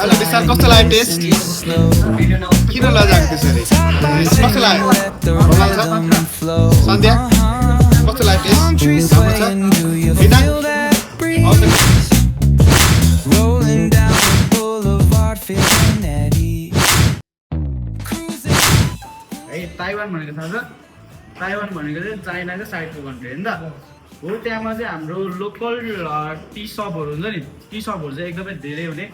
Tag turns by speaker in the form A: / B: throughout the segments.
A: Hello, Vishal, कस्तो लाग्यो test? किन लजाएको त्यसरी? कस्तो लाग्यो? कमाल छ? सन्ध्या कस्तो लाग्यो टेस्ट? राम्रो छ? बिना? ताइवान भनेको थाहा छ? ताइवान भनेको चाहिँ चाइनाको साइडको कन्ट्री होइन त? हो त्यहाँमा चाहिँ हाम्रो लोकल टी सपहरू हुन्छ नि, टी सपहरू चाहिँ एकदमै धेरै हुने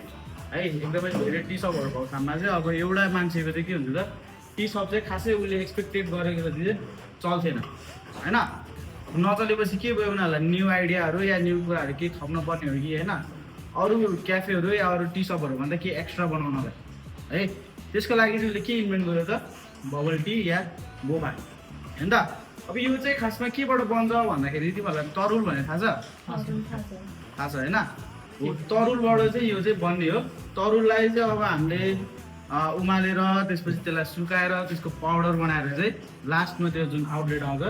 A: है, एकदमै धेरै टी सपहरू भएको ठाउँमा चाहिँ अब एउटा मान्छेको चाहिँ के हुन्छ त, टी सप चाहिँ खासै उसले एक्सपेक्टेड गरेको जति चाहिँ चल्थेन होइन। नचलेपछि के भयो उनीहरूलाई न्यू आइडियाहरू या न्यू कुराहरू केही थप्न पर्ने हो कि होइन, अरू क्याफेहरू या अरू टी सपहरू भन्दा के एक्स्ट्रा बनाउनलाई है। त्यसको लागि चाहिँ उसले के इन्भेन्ट गर्यो त, बबल टी या बोबा होइन त। अब यो चाहिँ खासमा केबाट बन्छ भन्दाखेरि तिमीहरूलाई तरुल भने थाहा छ? थाहा छ होइन? तरुलबाट चाहिँ यो चाहिँ बन्ने हो। तरुललाई चाहिँ अब हामीले उमालेर त्यसपछि त्यसलाई सुकाएर त्यसको पाउडर बनाएर चाहिँ लास्टमा त्यो जुन आउटलेट आउँछ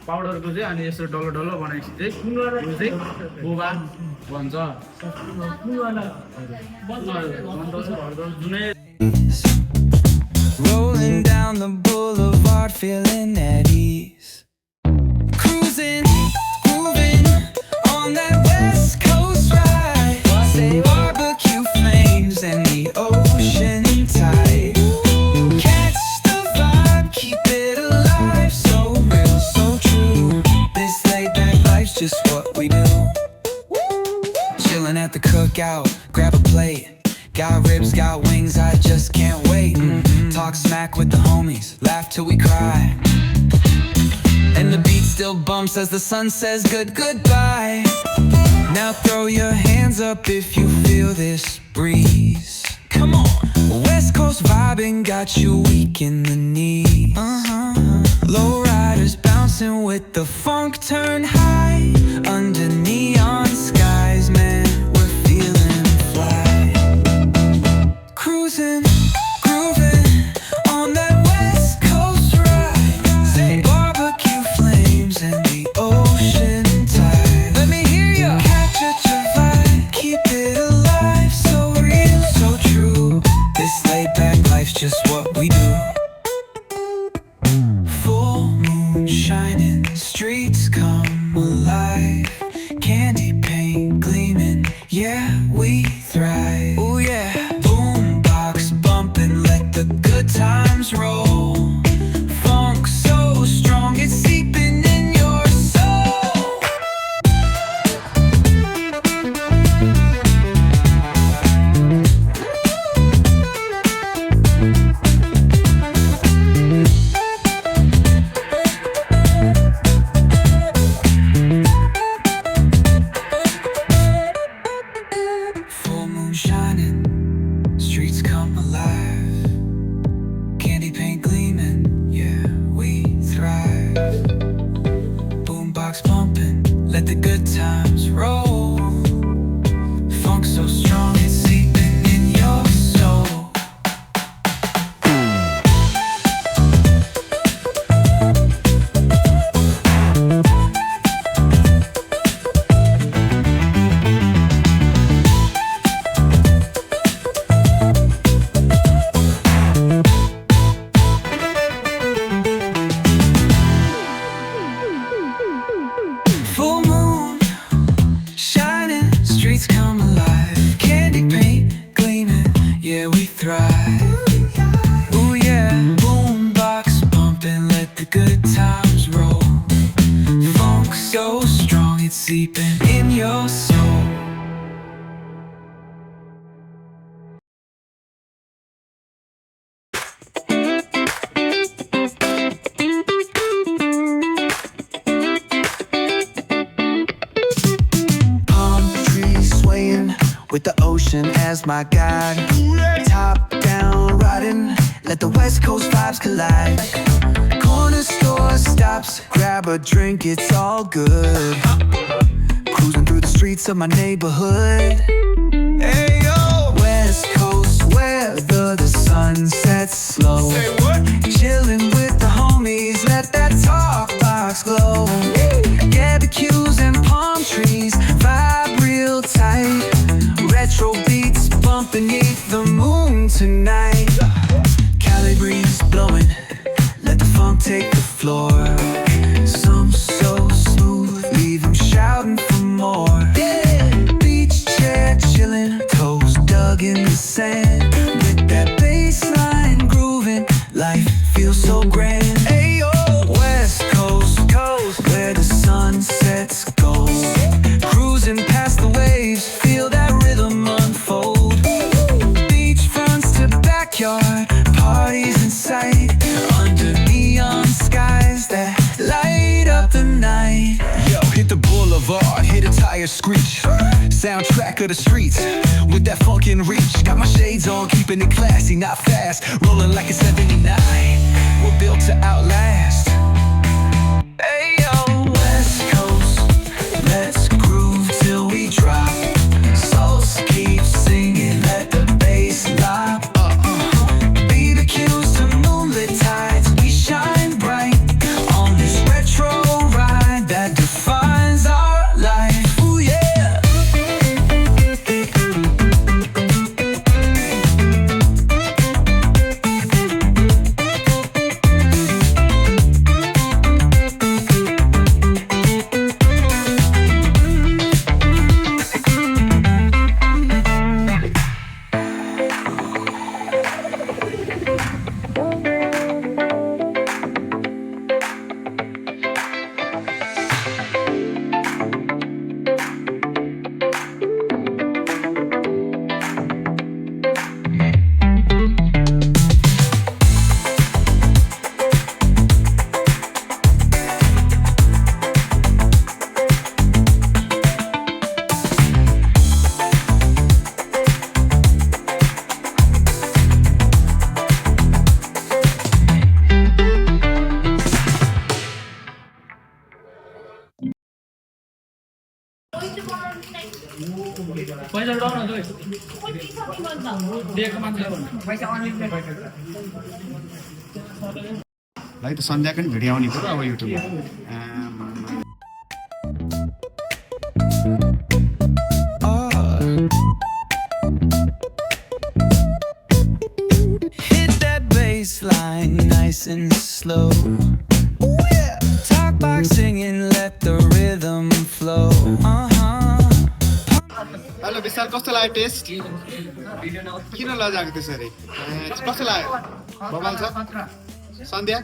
A: पाउडरको चाहिँ अनि यसो डल्लो डल्लो बनाएपछि चाहिँ यो चाहिँ बोबा बन्छ। जुनै
B: Rolling down the boulevard, feeling at ease. Cruising, moving on that West Coast ride. Say barbecue flames and the ocean tide. Catch the vibe, keep it alive. So real, so true. This laid back life's just what we do. Chilling at the cookout, grab a plate. Got ribs, got wings, I just can't wait. Talk smack with the homies, laugh till we cry. And the beat still bumps as the sun says goodbye. Now throw your hands up if you feel this breeze. Come on. West Coast vibing got you weak in the knees. Low riders bouncing with the funk turn high. Under neon skies, man, we're feeling fly. Cruising, grooving on that West Coast ride. Say barbecue flames and the ocean tide. Let me hear ya. Catch your vibe, keep it alive. So real, so true. This laid back life's just what we do. Full moon shining, streets come alive. Candy paint gleaming, yeah, we thrive. Oh yeah. Let the good times roll. Funk so strong it's seeping in your soul. Full moon shining, streets come alive. Let the good times roll. Funk so strong it's seeping in your soul. Full moon shining, streets come alive. Candy paint gleaming, yeah, we thrive. Ooh yeah, boombox pumping, let the good times roll. Funk so strong it's seeping in your soul. With the ocean as my guide. Top down riding, let the West Coast vibes collide. Corner store stops, grab a drink, it's all good. Cruising through the streets of my neighborhood. Hey yo! West Coast weather, the sun sets slow. Say what? Chilling with the homies, let that tonight. Cali breeze blowing, let the funk take the floor. Some so smooth, leave them shouting for more. Yeah. Beach chair chilling, toes dug in the sand. With that bass line grooving, life feels so grand. Ayo, West Coast, where the sun sets gold. Cruising past the waves, feel that rhythm unfold. Beachfronts to backyard, parties in sight. Under neon skies that light up the night.
C: Yo, hit the boulevard, hit a tire screech. Soundtrack of the streets, with that funkin' reach. Got my shades on, keeping it classy, not fast. Rolling like a 79, we're built to outlast.
B: Ayo, West Coast, let's groove till we drop. Souls keep singing, let the bass lock. BBQs to moonlit tides, we shine bright on this retro ride that defines our life. Ooh yeah.
A: पैसा उठाउन जोइ दिएको मान्छे पैसा unlimited
D: भाइ त सन्ध्याको नि video आउने पऱ्यो अब युट्युबमा
B: Hit that bass line nice and slow. Ooh yeah. Talk box singing, let the rhythm flow.
D: Hello Vishal कस्तो लाग्यो टेस्ट किन लजाएको त्यसरी कस्तो लाग्यो बबाल छ सन्ध्या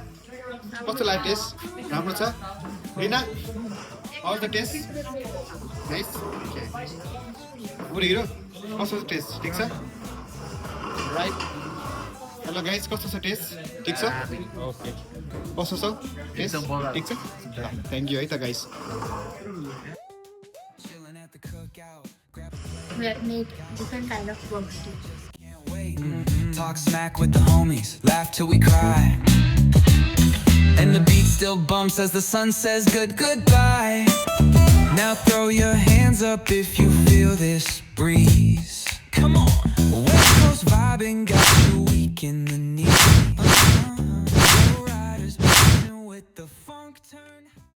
D: कस्तो लाग्यो टेस्ट राम्रो छ Rina how the taste nice okay good hero कस्तो छ टेस्ट ठिक छ राइट हेलो गाइस कस्तो छ टेस्ट ठिक छ ओके कस्तो छ टेस्ट ठिक छ थ्याङ्क यू है त guys
E: We have made different kind of works too.
B: Talk smack with the homies, laugh till we cry. And the beat still bumps as the sun says goodbye. Now throw your hands up if you feel this breeze. Come on, West Coast vibing, got